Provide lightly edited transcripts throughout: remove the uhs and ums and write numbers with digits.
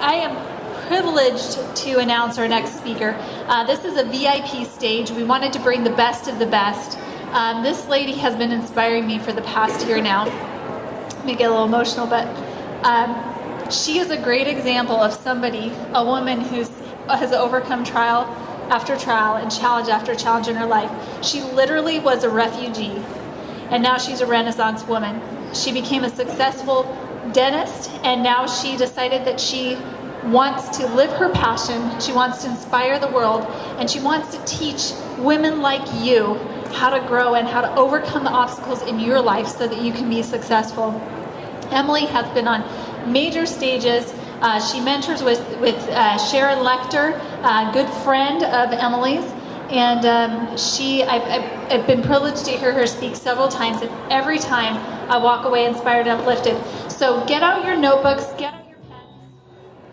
I am privileged to announce our next speaker. This is a VIP stage. We wanted to bring the best of the best. This lady has been inspiring me for the past year now. May get a little emotional, but she is a great example of somebody, a woman who has overcome trial after trial and challenge after challenge in her life. She literally was a refugee, and now she's a Renaissance woman. She became a successful dentist, and now she decided that she wants to live her passion, she wants to inspire the world, and she wants to teach women like you how to grow and how to overcome the obstacles in your life so that you can be successful. Emily has been on major stages. She mentors with Sharon Lecter, a good friend of Emily's, and I've been privileged to hear her speak several times, and every time I walk away inspired and uplifted. So get out your notebooks, get out your pens,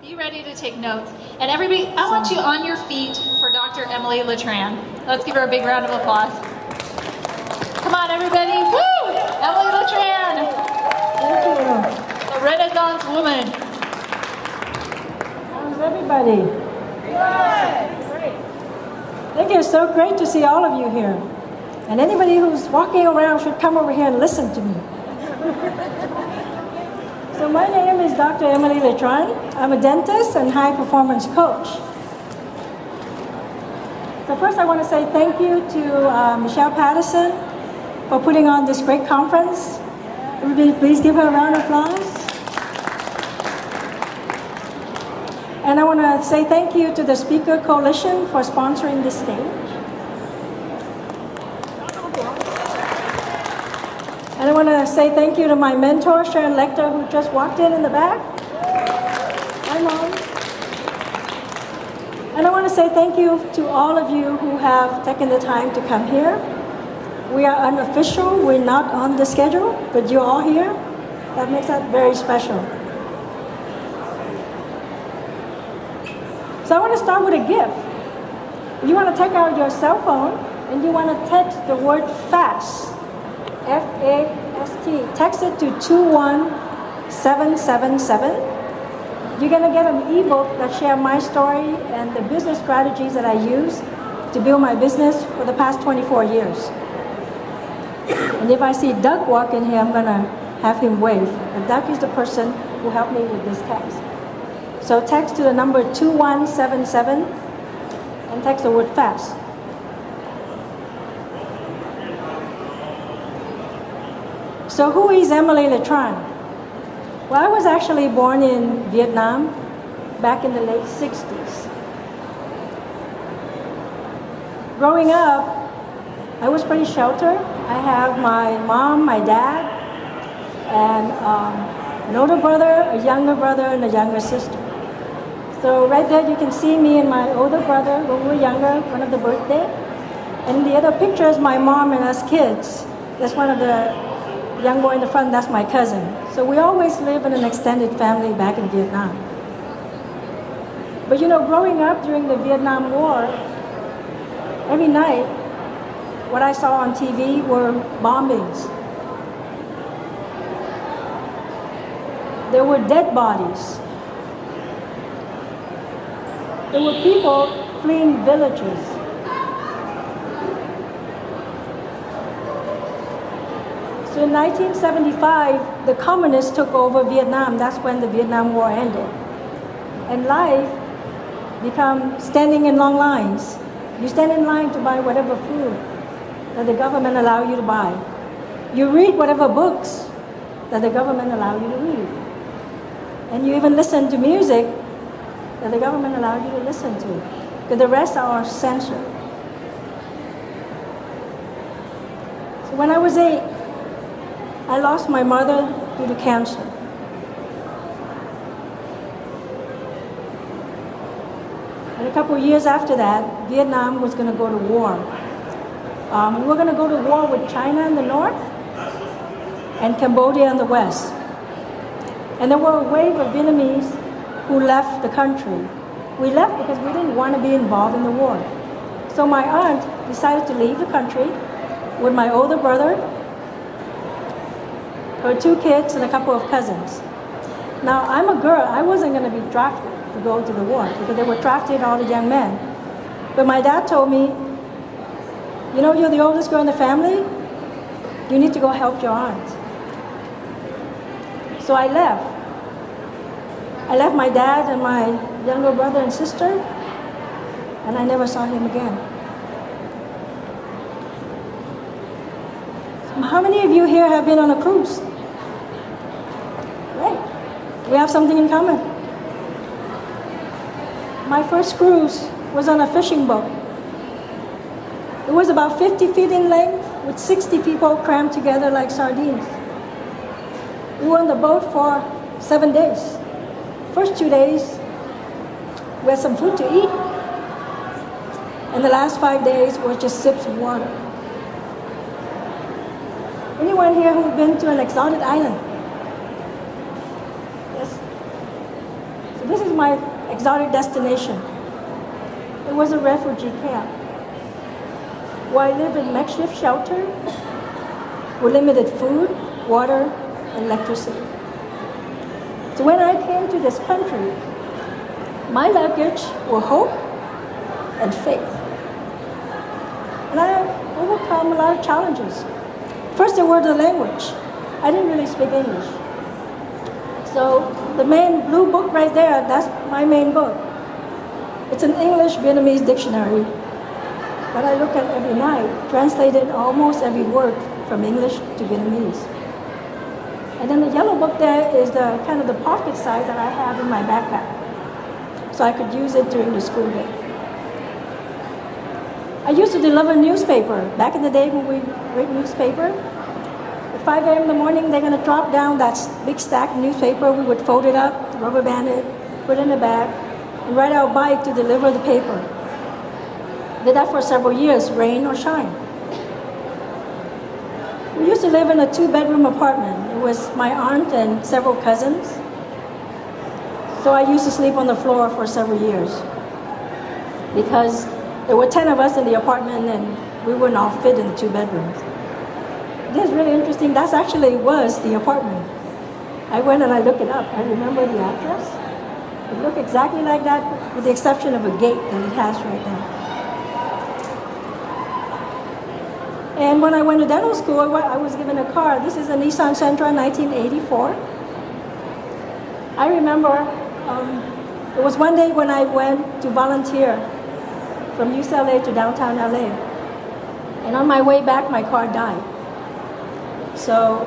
be ready to take notes, and everybody, I want you on your feet for Dr. Emily Letran. Let's give her a big round of applause. Come on, everybody! Woo! Emily Letran! Thank you. A Renaissance woman. How's everybody? Good. Great. Thank you. It's so great to see all of you here. And anybody who's walking around should come over here and listen to me. So my name is Dr. Emily Letran. I'm a dentist and high performance coach. So first I want to say thank you to Michelle Patterson for putting on this great conference. Everybody please give her a round of applause. And I want to say thank you to the Speaker Coalition for sponsoring this stage. And I want to say thank you to my mentor, Sharon Lecter, who just walked in the back. Hi, Mom. And I want to say thank you to all of you who have taken the time to come here. We are unofficial, we're not on the schedule, but you're all here. That makes that very special. So I want to start with a gift. You want to take out your cell phone and you want to text the word FAST, F-A-S-T. Text it to 21777. You're going to get an ebook that shares my story and the business strategies that I use to build my business for the past 24 years. And if I see Doug walk in here, I'm going to have him wave. And Doug is the person who helped me with this text. So text to the number 2177 and text the word FAST. So who is Emily Letran? Well, I was actually born in Vietnam back in the late 60s. Growing up, I was pretty sheltered. I have my mom, my dad, and an older brother, a younger brother, and a younger sister. So right there you can see me and my older brother when we were younger, one of the birthday. And the other picture is my mom and us kids. That's one of the young boy in the front, that's my cousin. So we always lived in an extended family back in Vietnam. But you know, growing up during the Vietnam War, every night, what I saw on TV were bombings. There were dead bodies. There were people fleeing villages. So in 1975, the communists took over Vietnam. That's when the Vietnam War ended. And life became standing in long lines. You stand in line to buy whatever food that the government allow you to buy. You read whatever books that the government allow you to read. And you even listen to music that the government allow you to listen to. Because the rest are censored. So when I was 8, I lost my mother due to cancer. And a couple of years after that, Vietnam was going to go to war. We were going to go to war with China in the north and Cambodia in the west. And there were a wave of Vietnamese who left the country. We left because we didn't want to be involved in the war. So my aunt decided to leave the country with my older brother, her 2 kids, and a couple of cousins. Now, I'm a girl. I wasn't going to be drafted. to go to the war because they were drafting all the young men. But my dad told me, you know, you're the oldest girl in the family. You need to go help your aunt. So I left. I left my dad and my younger brother and sister, and I never saw him again. How many of you here have been on a cruise? Right. We have something in common. My first cruise was on a fishing boat. It was about 50 feet in length with 60 people crammed together like sardines. We were on the boat for 7 days. First 2 days, we had some food to eat. And the last 5 days were just sips of water. Anyone here who's been to an exotic island? Yes? So this is my exotic destination. It was a refugee camp where I lived in makeshift shelter with limited food, water, and electricity. So when I came to this country, my luggage were hope and faith. And I overcome a lot of challenges. First, there were the language. I didn't really speak English. So the main blue book right there, that's my main book. It's an English-Vietnamese dictionary that I look at every night, translated almost every word from English to Vietnamese. And then the yellow book there is the kind of the pocket size that I have in my backpack. So I could use it during the school day. I used to deliver newspaper. Back in the day when we read newspaper, at 5 a.m. in the morning, they're going to drop down that big stack of newspaper. We would fold it up, rubber band it, put it in a bag, and ride our bike to deliver the paper. Did that for several years, rain or shine. We used to live in a 2-bedroom apartment. It was my aunt and several cousins. So I used to sleep on the floor for several years because there were 10 of us in the apartment and we wouldn't all fit in the 2 bedrooms. This is really interesting. That actually was the apartment. I went and I looked it up. I remember the address. It looked exactly like that with the exception of a gate that it has right now. And when I went to dental school, I was given a car. This is a Nissan Sentra 1984. I remember it was one day when I went to volunteer from UCLA to downtown LA. And on my way back, my car died. So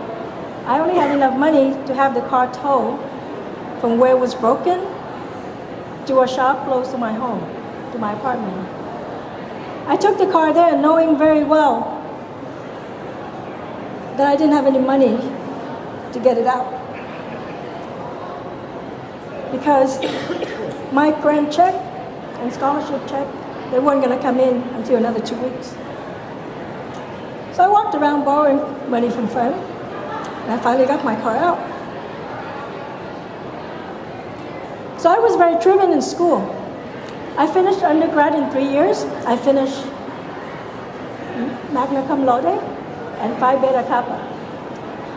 I only had enough money to have the car towed from where it was broken to a shop close to my home, to my apartment. I took the car there knowing very well that I didn't have any money to get it out. Because my grant check and scholarship check, they weren't going to come in until another 2 weeks. So I walked around borrowing money from friends, and I finally got my car out. So I was very driven in school. I finished undergrad in 3 years. I finished magna cum laude and Phi Beta Kappa.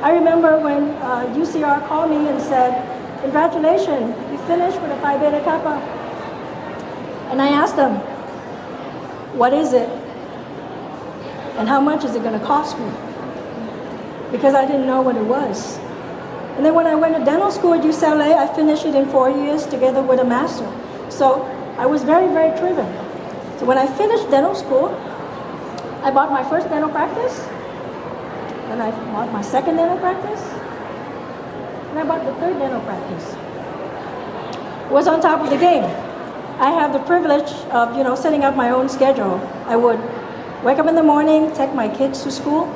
I remember when UCR called me and said, "Congratulations, you finished with a Phi Beta Kappa." And I asked them, "What is it? And how much is it going to cost me?" Because I didn't know what it was. And then when I went to dental school at UCLA, I finished it in 4 years together with a master. So I was very, very driven. So when I finished dental school, I bought my first dental practice. Then I bought my second dental practice. And I bought the third dental practice. Was on top of the game. I have the privilege of, setting up my own schedule. I would wake up in the morning, take my kids to school,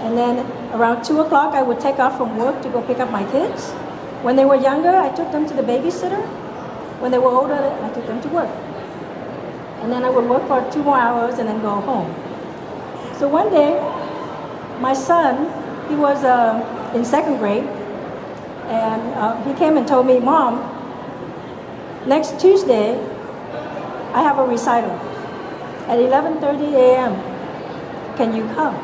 and then around 2 o'clock, I would take off from work to go pick up my kids. When they were younger, I took them to the babysitter. When they were older, I took them to work. And then I would work for 2 more hours and then go home. So one day, my son, he was in 2nd grade, and he came and told me, "Mom, next Tuesday, I have a recital at 11:30 a.m. Can you come?"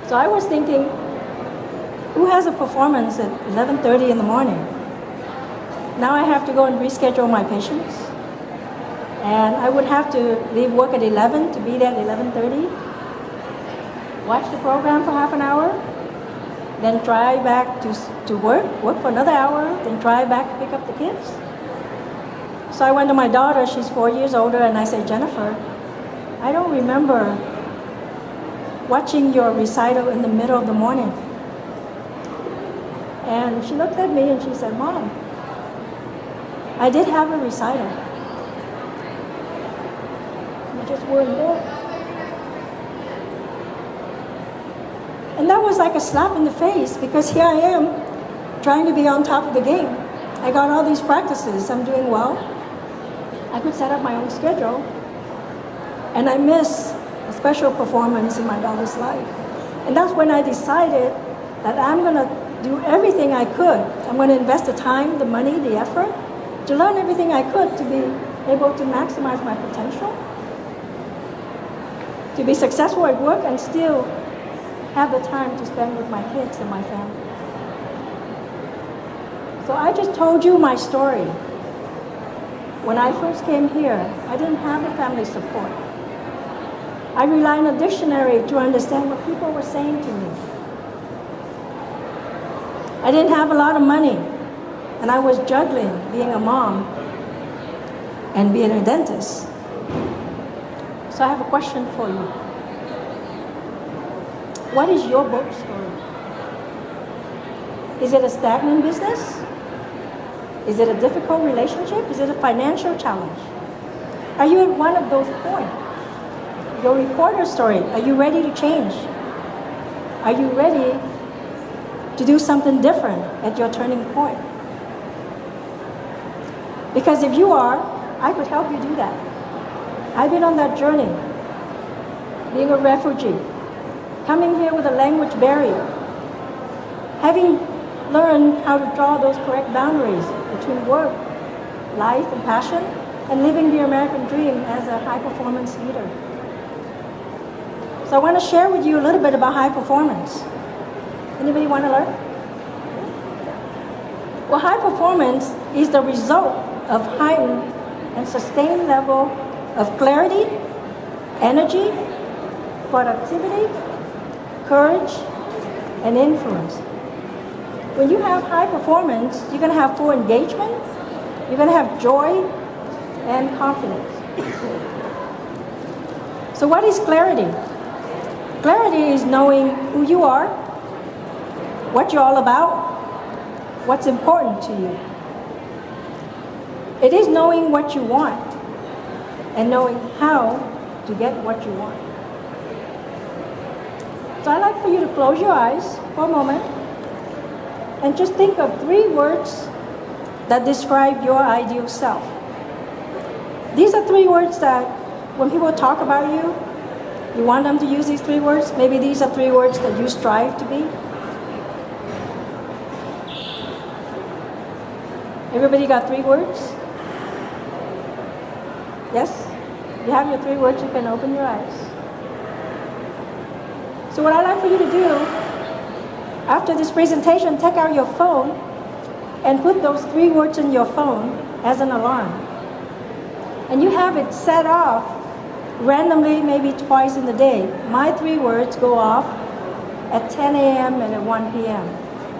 So I was thinking, who has a performance at 11:30 in the morning? Now I have to go and reschedule my patients. And I would have to leave work at 11 to be there at 11:30. Watch the program for half an hour. Then drive back to work for another hour, then drive back to pick up the kids. So I went to my daughter, she's 4 years older, and I said, Jennifer, I don't remember watching your recital in the middle of the morning. And she looked at me and she said, Mom, I did have a recital. You just weren't there. And that was like a slap in the face, because here I am trying to be on top of the game. I got all these practices, I'm doing well. I could set up my own schedule. And I miss a special performance in my daughter's life. And that's when I decided that I'm going to do everything I could. I'm going to invest the time, the money, the effort to learn everything I could to be able to maximize my potential, to be successful at work and still have the time to spend with my kids and my family. So I just told you my story. When I first came here, I didn't have a family support. I relied on a dictionary to understand what people were saying to me. I didn't have a lot of money, and I was juggling being a mom and being a dentist. So I have a question for you. What is your book story? Is it a stagnant business? Is it a difficult relationship? Is it a financial challenge? Are you at one of those points? Your reporter story, are you ready to change? Are you ready to do something different at your turning point? Because if you are, I could help you do that. I've been on that journey, being a refugee, coming here with a language barrier, having learned how to draw those correct boundaries between work, life, and passion, and living the American dream as a high-performance leader. So I want to share with you a little bit about high performance. Anybody want to learn? Well, high performance is the result of heightened and sustained level of clarity, energy, productivity, courage, and influence. When you have high performance, you're going to have full engagement, you're going to have joy and confidence. So what is clarity? Clarity is knowing who you are, what you're all about, what's important to you. It is knowing what you want and knowing how to get what you want. So I'd like for you to close your eyes for a moment and just think of 3 words that describe your ideal self. These are 3 words that when people talk about you, you want them to use these 3 words. Maybe these are 3 words that you strive to be. Everybody got 3 words? Yes? You have your 3 words, you can open your eyes. So what I'd like for you to do, after this presentation, take out your phone and put those 3 words in your phone as an alarm. And you have it set off randomly, maybe twice in the day. My 3 words go off at 10 a.m. and at 1 p.m.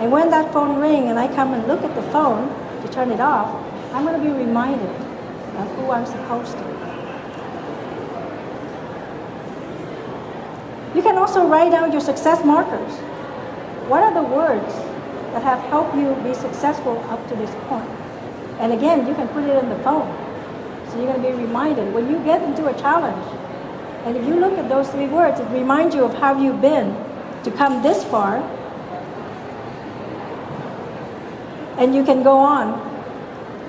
And when that phone rings and I come and look at the phone to turn it off, I'm going to be reminded of who I'm supposed to be. You can also write down your success markers. What are the words that have helped you be successful up to this point? And again, you can put it in the phone. So you're going to be reminded when you get into a challenge. And if you look at those 3 words, it reminds you of how you've been to come this far. And you can go on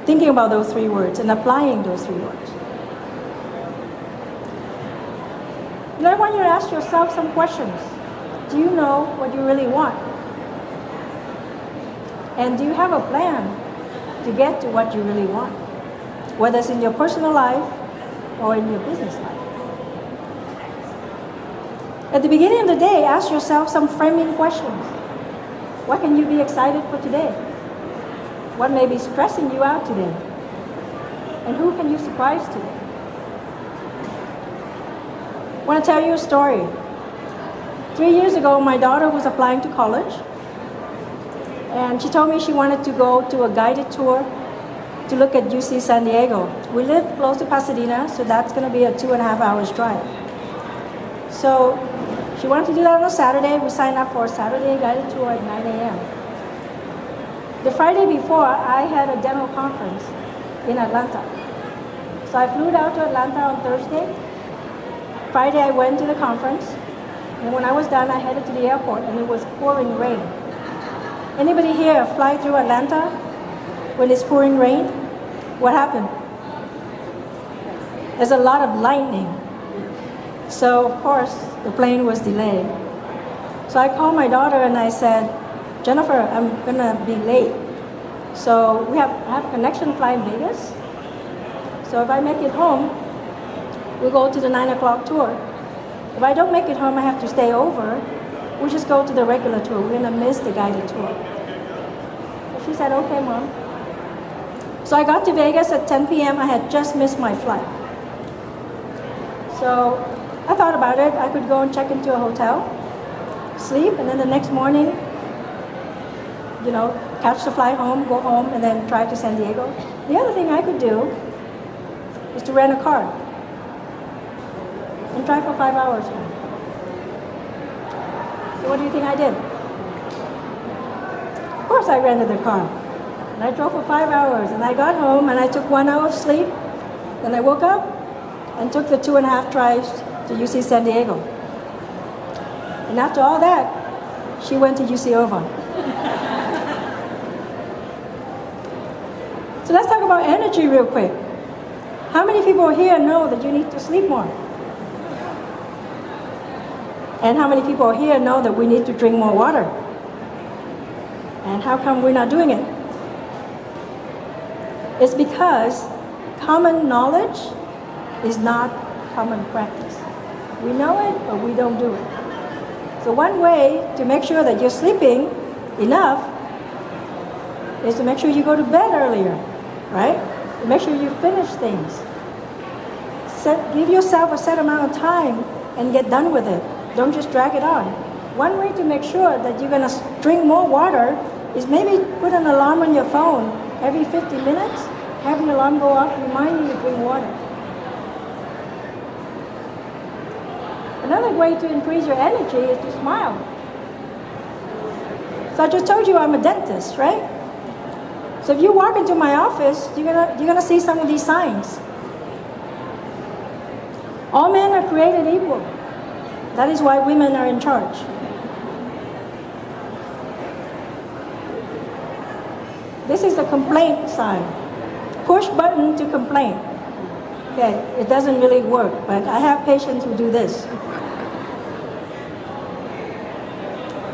thinking about those 3 words and applying those 3 words. And I want you to ask yourself some questions. Do you know what you really want? And do you have a plan to get to what you really want? Whether it's in your personal life or in your business life. At the beginning of the day, ask yourself some framing questions. What can you be excited for today? what may be stressing you out today? And who can you surprise today? I want to tell you a story. 3 years ago, my daughter was applying to college, and she told me she wanted to go to a guided tour to look at UC San Diego. We live close to Pasadena, so that's going to be a 2.5 hours drive. So she wanted to do that on a Saturday. We signed up for a Saturday guided tour at 9 a.m. The Friday before, I had a dental conference in Atlanta. So I flew out to Atlanta on Thursday. Friday, I went to the conference. And when I was done, I headed to the airport, and it was pouring rain. Anybody here fly through Atlanta when it's pouring rain? What happened? There's a lot of lightning. So, of course, the plane was delayed. So I called my daughter and I said, Jennifer, I'm gonna be late. So I have a connection flight in Vegas. So if I make it home, we'll go to the 9 o'clock tour. If I don't make it home, I have to stay over. We'll just go to the regular tour. We're gonna miss the guided tour. So she said, okay, Mom. So I got to Vegas at 10 p.m. I had just missed my flight. So I thought about it. I could go and check into a hotel, sleep, and then the next morning, catch the flight home, go home, and then drive to San Diego. The other thing I could do is to rent a car and drive for 5 hours home. So what do you think I did? Of course I rented the car. And I drove for 5 hours, and I got home, and I took 1 hour of sleep. Then I woke up and took the 2.5 drives to UC San Diego. And after all that, she went to UC Irvine. So let's talk about energy real quick. How many people here know that you need to sleep more? And how many people here know that we need to drink more water? And how come we're not doing it? It's because common knowledge is not common practice. We know it, but we don't do it. So one way to make sure that you're sleeping enough is to make sure you go to bed earlier, right? To make sure you finish things. Give yourself a set amount of time and get done with it. Don't just drag it on. One way to make sure that you're gonna drink more water is maybe put an alarm on your phone every 50 minutes, have the alarm go off, remind you to drink water. Another way to increase your energy is to smile. So I just told you I'm a dentist, right? So if you walk into my office, you're gonna see some of these signs. All men are created equal. That is why women are in charge. This is the complaint sign. Push button to complain. Okay, it doesn't really work, but I have patients who do this.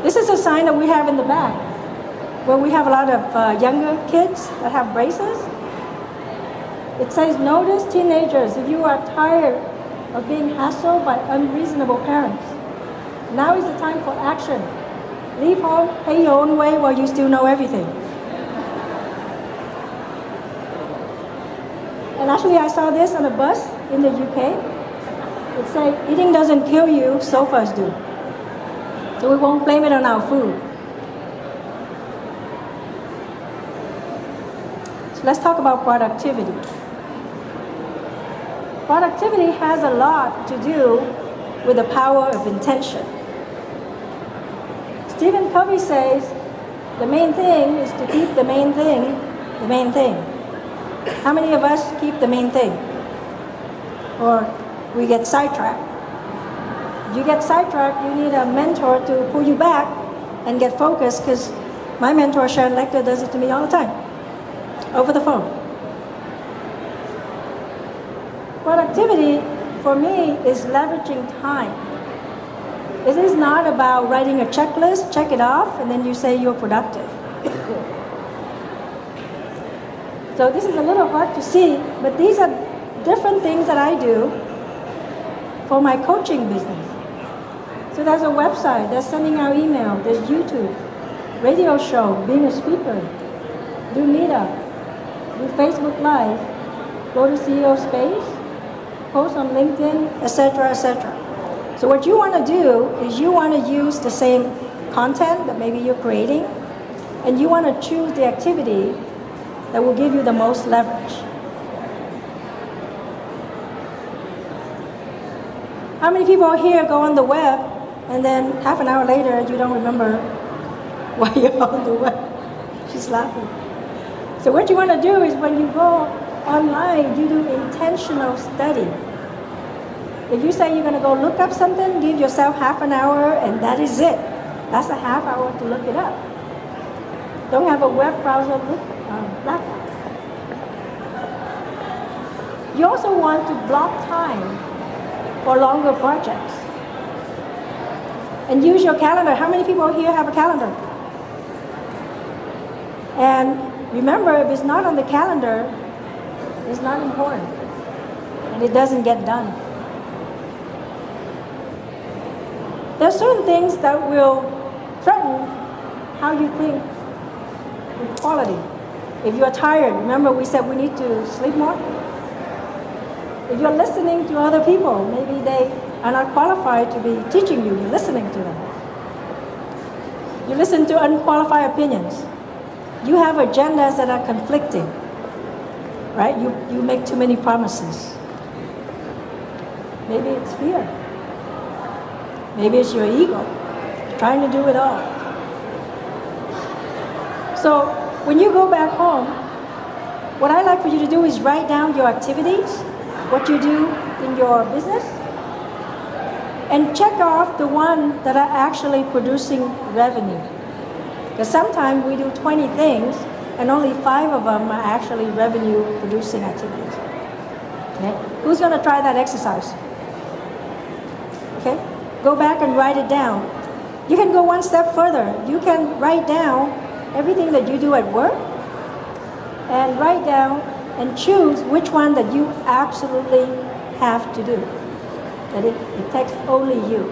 This is a sign that we have in the back, where we have a lot of younger kids that have braces. It says, notice teenagers, if you are tired of being hassled by unreasonable parents, now is the time for action. Leave home, pay your own way while you still know everything. And actually I saw this on a bus in the UK. It said, eating doesn't kill you, sofas do. So we won't blame it on our food. So let's talk about productivity. Productivity has a lot to do with the power of intention. Stephen Covey says, the main thing is to keep the main thing the main thing. How many of us keep the main thing? Or we get sidetracked. If you get sidetracked, you need a mentor to pull you back and get focused, because my mentor, Sharon Lecter, does it to me all the time, over the phone. Productivity, for me, is leveraging time. It is not about writing a checklist, check it off, and then you say you're productive. So this is a little hard to see, but these are different things that I do for my coaching business. So there's a website, there's sending out email, there's YouTube, radio show, being a speaker, do Meetup, do Facebook Live, go to CEO Space, post on LinkedIn, etc., etc. So what you want to do is you want to use the same content that maybe you're creating, and you want to choose the activity that will give you the most leverage. How many people here go on the web and then half an hour later you don't remember why you're on the web? She's laughing. So what you want to do is when you go online, you do intentional study. If you say you're going to go look up something, give yourself half an hour and that is it. That's a half hour to look it up. Don't have a web browser laptop. You also want to block time for longer projects. And use your calendar. How many people here have a calendar? And remember, if it's not on the calendar, it's not important. And it doesn't get done. There are certain things that will threaten how you think with quality. If you're tired, remember we said we need to sleep more? If you're listening to other people, maybe they are not qualified to be teaching you, you're listening to them. You listen to unqualified opinions. You have agendas that are conflicting, right? You make too many promises. Maybe it's fear. Maybe it's your ego, trying to do it all. So when you go back home, what I like for you to do is write down your activities, what you do in your business, and check off the one that are actually producing revenue. Because sometimes we do 20 things and only 5 of them are actually revenue producing activities. Okay? Who's going to try that exercise? Okay? Go back and write it down. You can go one step further. You can write down everything that you do at work and write down and choose which one that you absolutely have to do. That it takes only you.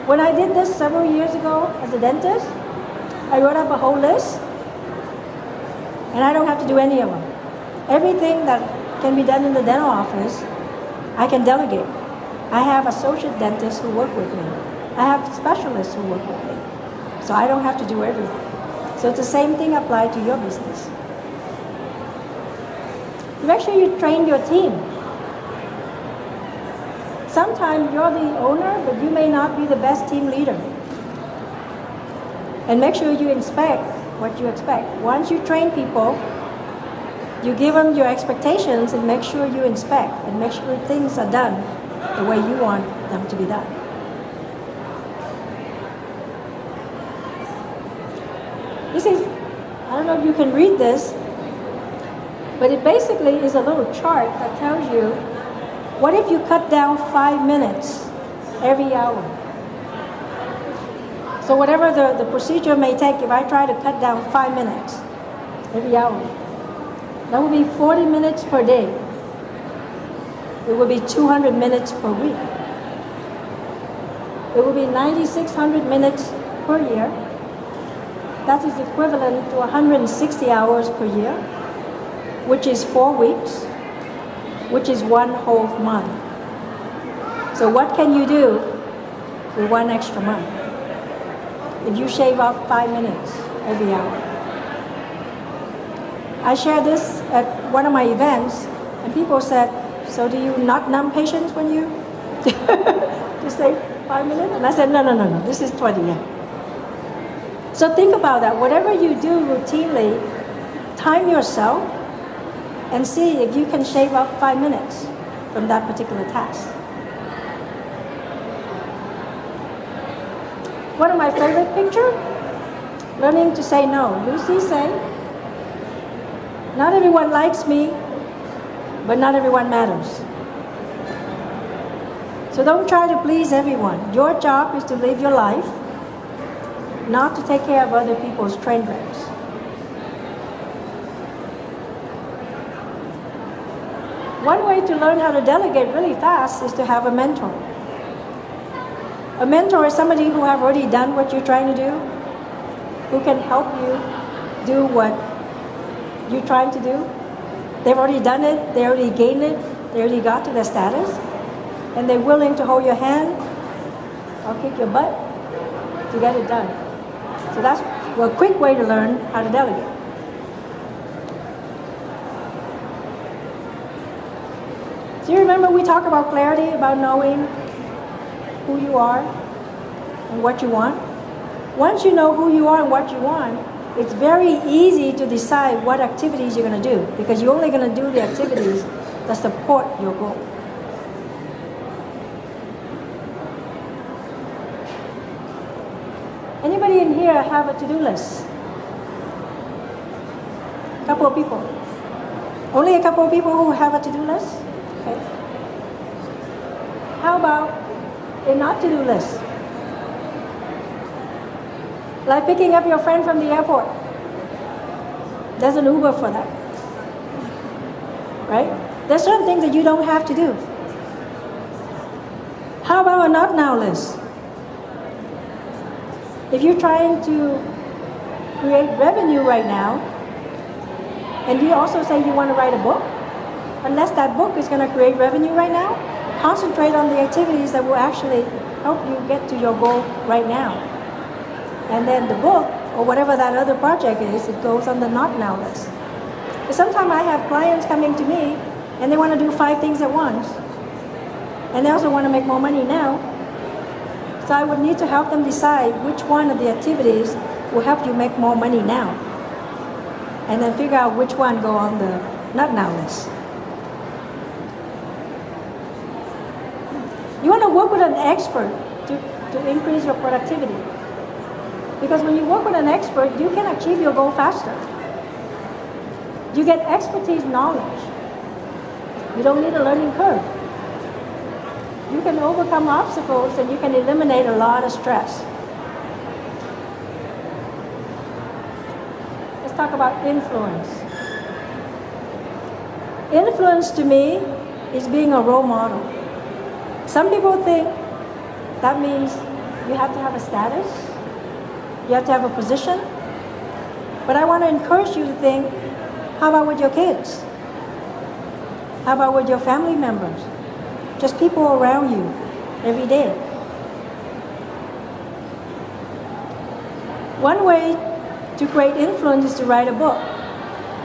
When I did this several years ago as a dentist, I wrote up a whole list and I don't have to do any of them. Everything that can be done in the dental office, I can delegate. I have associate dentists who work with me. I have specialists who work with me. So I don't have to do everything. So it's the same thing applied to your business. Make sure you train your team. Sometimes you're the owner, but you may not be the best team leader. And make sure you inspect what you expect. Once you train people, you give them your expectations and make sure you inspect and make sure things are done the way you want them to be done. This is, I don't know if you can read this, but it basically is a little chart that tells you, what if you cut down 5 minutes every hour? So whatever the procedure may take, if I try to cut down 5 minutes every hour, that would be 40 minutes per day. It would be 200 minutes per week. It would be 9,600 minutes per year. That is equivalent to 160 hours per year, which is 4 weeks, which is 1 whole month. So what can you do with 1 extra month if you shave off 5 minutes every hour? I shared this at one of my events, and people said, so do you not numb patients when you just say 5 minutes? And I said, no, this is 20, yeah. So think about that. Whatever you do routinely, time yourself and see if you can shave off 5 minutes from that particular task. One of my favorite pictures, learning to say no. Lucy said, not everyone likes me, but not everyone matters. So don't try to please everyone. Your job is to live your life, not to take care of other people's train wrecks. One way to learn how to delegate really fast is to have a mentor. A mentor is somebody who have already done what you're trying to do, who can help you do what you're trying to do. They've already done it, they already gained it, they already got to their status, and they're willing to hold your hand or kick your butt to get it done. So that's a quick way to learn how to delegate. Do you remember we talked about clarity, about knowing who you are and what you want? Once you know who you are and what you want, it's very easy to decide what activities you're going to do, because you're only going to do the activities that support your goal. Anybody in here have a to-do list? A couple of people. Only a couple of people who have a to-do list? Okay. How about a not to-do list? Like picking up your friend from the airport. There's an Uber for that. Right? There's certain things that you don't have to do. How about a not now list? If you're trying to create revenue right now, and you also say you want to write a book, unless that book is going to create revenue right now, concentrate on the activities that will actually help you get to your goal right now. And then the book, or whatever that other project is, it goes on the not now list. But sometimes I have clients coming to me, and they want to do 5 things at once. And they also want to make more money now. So I would need to help them decide which one of the activities will help you make more money now. And then figure out which one go on the not now list. You want to work with an expert to increase your productivity. Because when you work with an expert, you can achieve your goal faster. You get expertise knowledge. You don't need a learning curve. You can overcome obstacles and you can eliminate a lot of stress. Let's talk about influence. Influence to me is being a role model. Some people think that means you have to have a status, you have to have a position. But I want to encourage you to think, how about with your kids? How about with your family members? Just people around you every day. One way to create influence is to write a book.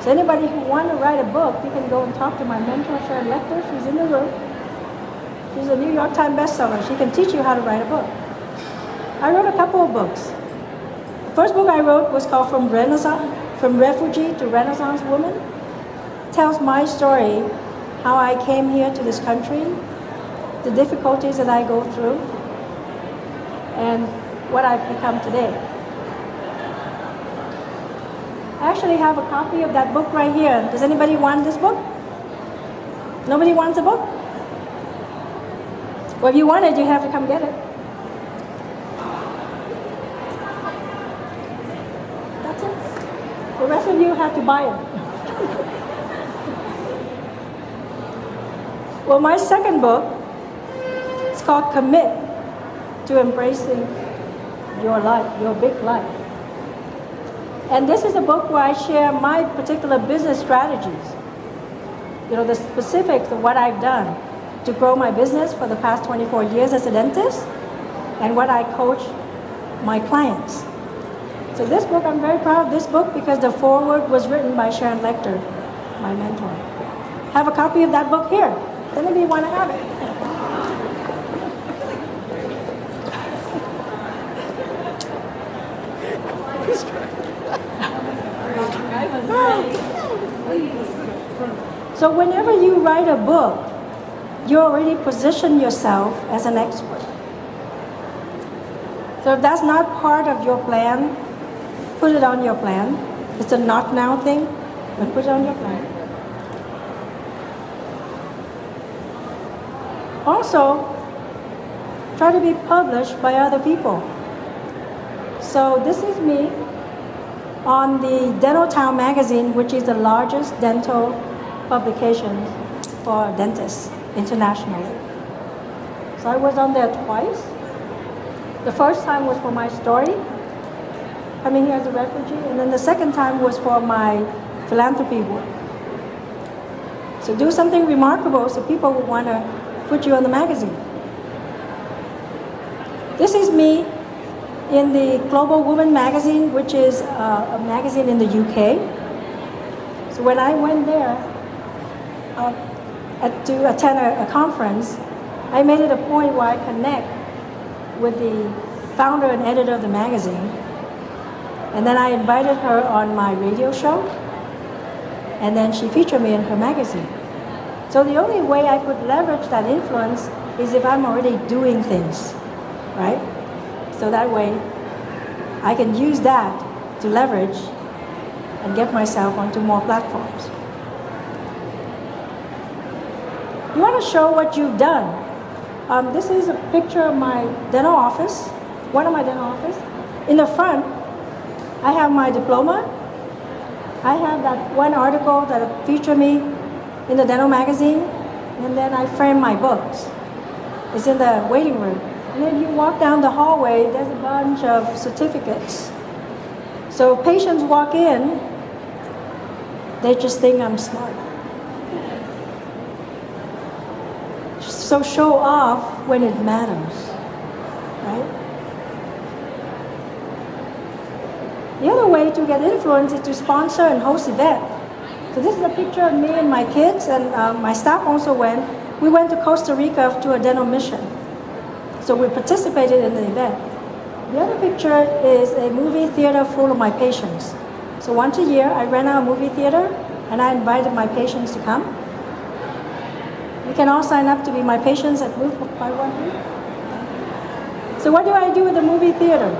So anybody who wants to write a book, you can go and talk to my mentor, Sharon Lecter. She's in the room. She's a New York Times bestseller. She can teach you how to write a book. I wrote a couple of books. The first book I wrote was called From Refugee to Renaissance Woman. It tells my story, how I came here to this country, the difficulties that I go through, and what I've become today. I actually have a copy of that book right here. Does anybody want this book? Nobody wants a book? Well, if you want it, you have to come get it. That's it. The rest of you have to buy it. Well, my second book, it's called Commit to Embracing Your Life, Your Big Life. And this is a book where I share my particular business strategies. You know, the specifics of what I've done to grow my business for the past 24 years as a dentist, and what I coach my clients. So this book, I'm very proud of this book because the foreword was written by Sharon Lecter, my mentor. Have a copy of that book here. Does anybody want to have it? So whenever you write a book, you already position yourself as an expert. So if that's not part of your plan, put it on your plan. It's a not now thing, but put it on your plan. Also, try to be published by other people. So this is me on the Dental Town magazine, which is the largest dental publication for dentists internationally. So I was on there twice. The first time was for my story, coming here as a refugee, and then the second time was for my philanthropy work. So do something remarkable so people will want to put you on the magazine. This is me in the Global Woman magazine, which is a magazine in the UK. So when I went there to attend a conference, I made it a point where I connect with the founder and editor of the magazine. And then I invited her on my radio show. And then she featured me in her magazine. So the only way I could leverage that influence is if I'm already doing things, right? So that way I can use that to leverage and get myself onto more platforms. You want to show what you've done. This is a picture of my dental office, one of my dental office. In the front, I have my diploma. I have that one article that featured me in the dental magazine, and then I frame my books. It's in the waiting room. And then you walk down the hallway, there's a bunch of certificates. So patients walk in, they just think I'm smart. So show off when it matters, right? The other way to get influence is to sponsor and host events. So this is a picture of me and my kids, and my staff also went. We went to Costa Rica to a dental mission. So we participated in the event. The other picture is a movie theater full of my patients. So once a year, I rent out a movie theater, and I invited my patients to come. You can all sign up to be my patients at booth 513. So what do I do with the movie theater?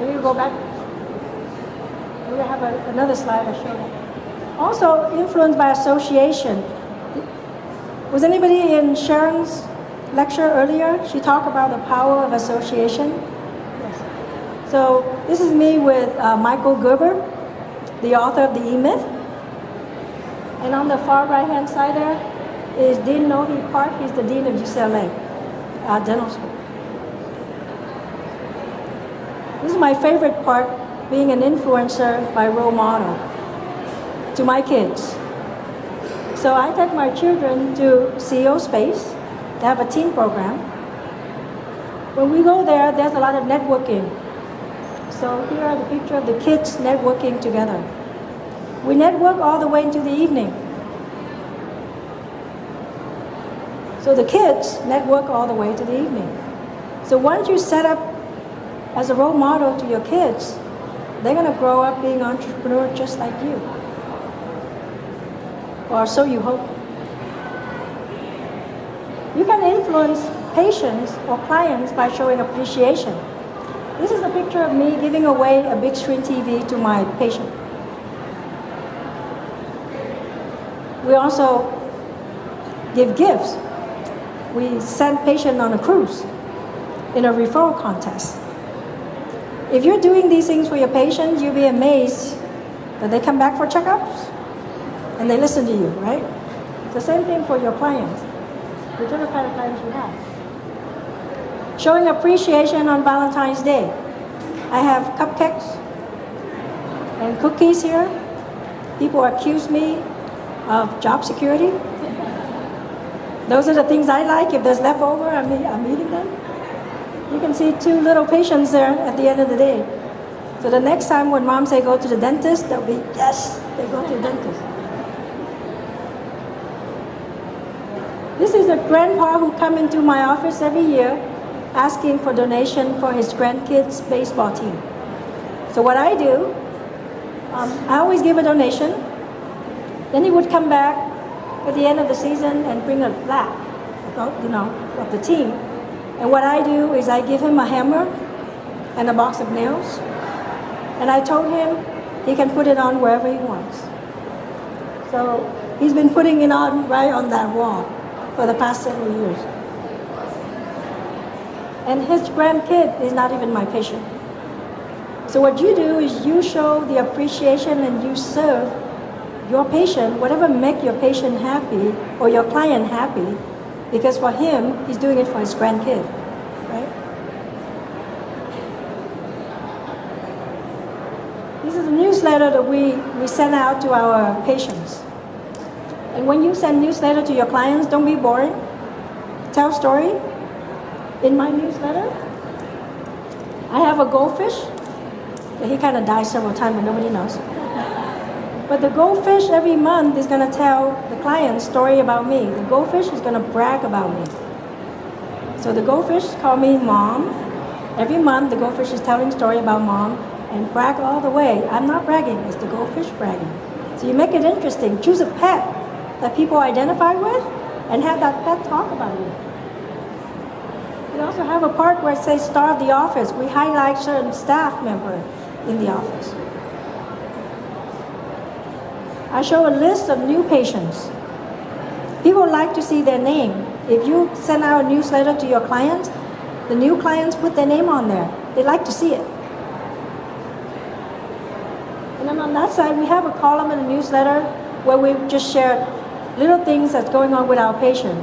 Maybe you go back. Maybe I have another slide I showed you. Also influenced by association. Was anybody in Sharon's lecture earlier? She talked about the power of association. Yes. So this is me with Michael Gerber, the author of The E-Myth. And on the far right-hand side there is Dean Nohi Park. He's the dean of UCLA Dental School. This is my favorite part, being an influencer by role model to my kids. So I take my children to CEO Space. They have a teen program. When we go there, there's a lot of networking. So here are the picture of the kids networking together. We network all the way into the evening. So the kids network all the way to the evening. So once you set up as a role model to your kids, they're going to grow up being an entrepreneur just like you. Or so you hope. You can influence patients or clients by showing appreciation. This is a picture of me giving away a big screen TV to my patient. We also give gifts. We send patients on a cruise in a referral contest. If you're doing these things for your patients, you'll be amazed that they come back for checkups and they listen to you, right? The same thing for your clients, whichever kind of clients you have. Showing appreciation on Valentine's Day. I have cupcakes and cookies here. People accuse me of job security. Those are the things I like. If there's leftover, I'm eating them. You can see two little patients there at the end of the day. So the next time when mom say go to the dentist, they'll be, yes, they go to the dentist. This is a grandpa who come into my office every year asking for donation for his grandkids' baseball team. So what I do, I always give a donation. Then he would come back at the end of the season and bring a plaque, of the team. And what I do is I give him a hammer and a box of nails. And I told him he can put it on wherever he wants. So he's been putting it on right on that wall for the past several years. And his grandkid is not even my patient. So what you do is you show the appreciation and you serve your patient, whatever make your patient happy or your client happy, because for him, he's doing it for his grandkid, right? This is a newsletter that we send out to our patients. And when you send newsletter to your clients, don't be boring. Tell story. In my newsletter, I have a goldfish. He kind of died several times, but nobody knows. But the goldfish every month is going to tell the client story about me. The goldfish is going to brag about me. So the goldfish call me mom. Every month, the goldfish is telling story about mom and brag all the way. I'm not bragging, it's the goldfish bragging. So you make it interesting. Choose a pet that people identify with and have that pet talk about you. We also have a part where it says star of the office. We highlight certain staff member in the office. I show a list of new patients. People like to see their name. If you send out a newsletter to your clients, the new clients put their name on there. They like to see it. And then on that side, we have a column in the newsletter where we just share little things that's going on with our patient.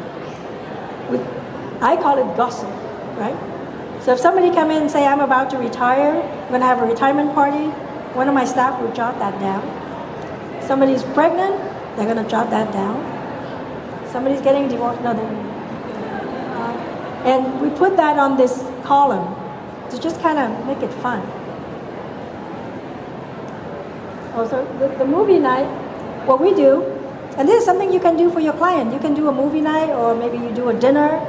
I call it gossip, right? So if somebody come in and say, I'm about to retire, I'm going to have a retirement party, one of my staff will jot that down. Somebody's pregnant, they're going to jot that down. Somebody's getting divorced, no, and we put that on this column to just kind of make it fun. Also, the movie night, what we do, and this is something you can do for your client. You can do a movie night, or maybe you do a dinner,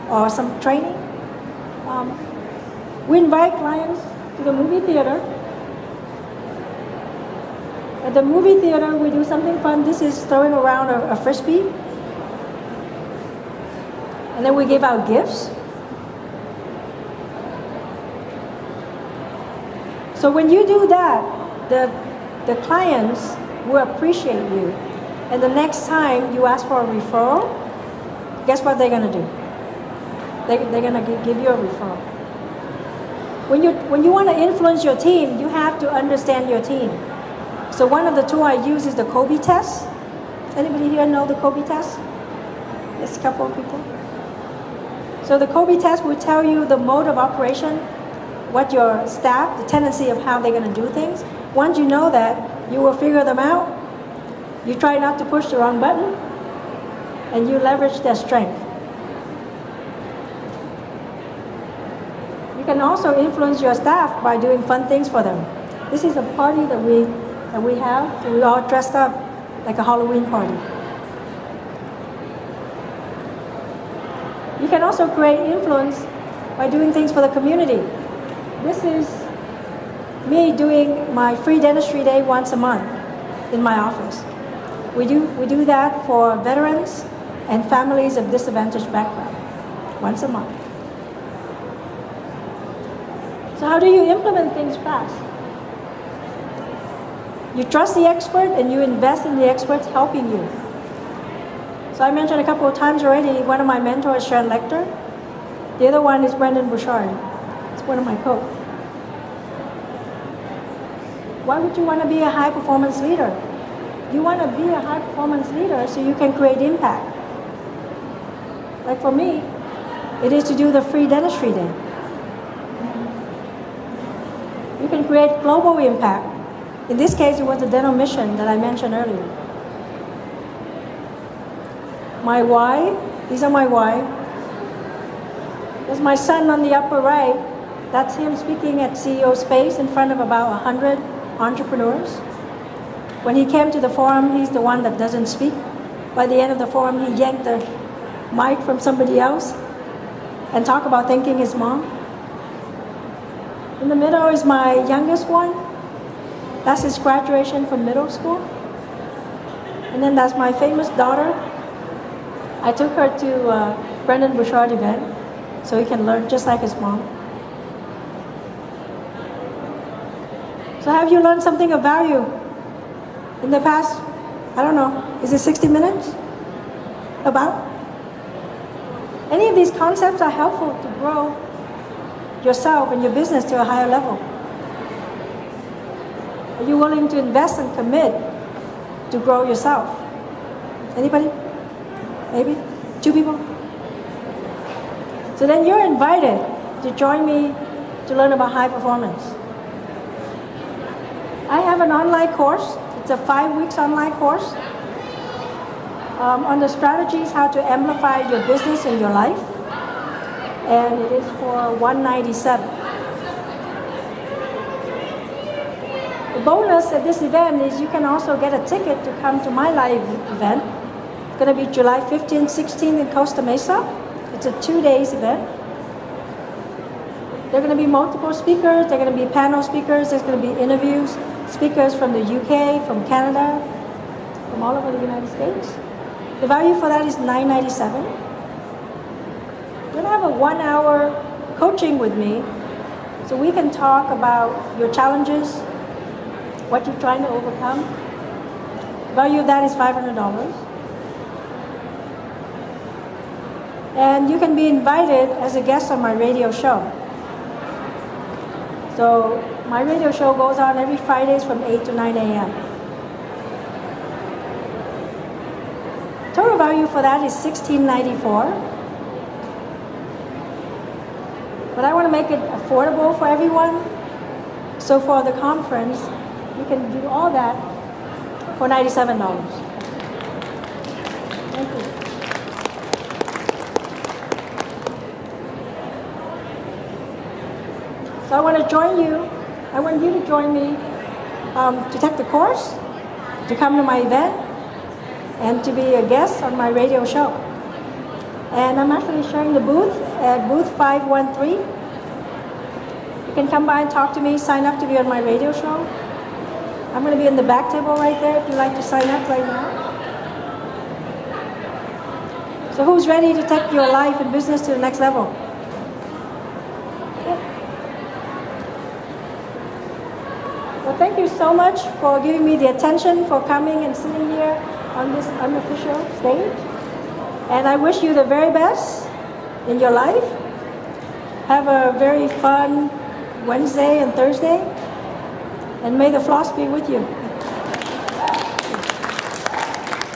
or some training. We invite clients to the movie theater. At the movie theater, we do something fun. This is throwing around a frisbee. And then we give out gifts. So when you do that, the clients will appreciate you. And the next time you ask for a referral, guess what they're going to do? They're going to give you a referral. When you want to influence your team, you have to understand your team. So one of the tools I use is the Kobe test. Anybody here know the Kobe test? Yes, a couple of people. So the Kobe test will tell you the mode of operation, what your staff, the tendency of how they're going to do things. Once you know that, you will figure them out. You try not to push the wrong button, and you leverage their strength. You can also influence your staff by doing fun things for them. This is a party that we have. We all dressed up like a Halloween party. You can also create influence by doing things for the community. This is me doing my free dentistry day once a month in my office. We do that for veterans and families of disadvantaged background once a month. So how do you implement things fast? You trust the expert and you invest in the experts helping you. So I mentioned a couple of times already, one of my mentors is Sharon Lecter. The other one is Brendan Bouchard. It's one of my coaches. Why would you want to be a high performance leader? You want to be a high performance leader so you can create impact. Like for me, it is to do the free dentistry day. You can create global impact. In this case, it was the dental mission that I mentioned earlier. My why, these are my why. There's my son on the upper right. That's him speaking at CEO Space in front of about 100 entrepreneurs. When he came to the forum, he's the one that doesn't speak. By the end of the forum, he yanked the mic from somebody else and talked about thanking his mom. In the middle is my youngest one. That's his graduation from middle school. And then that's my famous daughter. I took her to Brendan Bouchard event so he can learn just like his mom. So have you learned something of value in the past, I don't know, is it 60 minutes? About? Any of these concepts are helpful to grow yourself and your business to a higher level. Are you willing to invest and commit to grow yourself? Anybody? Maybe? 2 people? So then you're invited to join me to learn about high performance. I have an online course. It's a 5 weeks online course on the strategies how to amplify your business and your life. And it is for $197. The bonus at this event is you can also get a ticket to come to my live event. It's going to be July 15th, 16th in Costa Mesa. It's a 2-day event. There are going to be multiple speakers. There are going to be panel speakers. There's going to be interviews, speakers from the UK, from Canada, from all over the United States. The value for that is $997. You're going to have a 1-hour coaching with me so we can talk about your challenges, what you're trying to overcome. The value of that is $500. And you can be invited as a guest on my radio show. So my radio show goes on every Fridays from 8 to 9 a.m. Total value for that is $1694. But I want to make it affordable for everyone. So for the conference, you can do all that for $97. Thank you. So I want to join you. I want you to join me to take the course, to come to my event, and to be a guest on my radio show. And I'm actually sharing the booth at booth 513. You can come by and talk to me, sign up to be on my radio show. I'm going to be in the back table right there if you'd like to sign up right now. So who's ready to take your life and business to the next level? Well, thank you so much for giving me the attention, for coming and sitting here on this unofficial stage. And I wish you the very best in your life. Have a very fun Wednesday and Thursday. And may the floss be with you.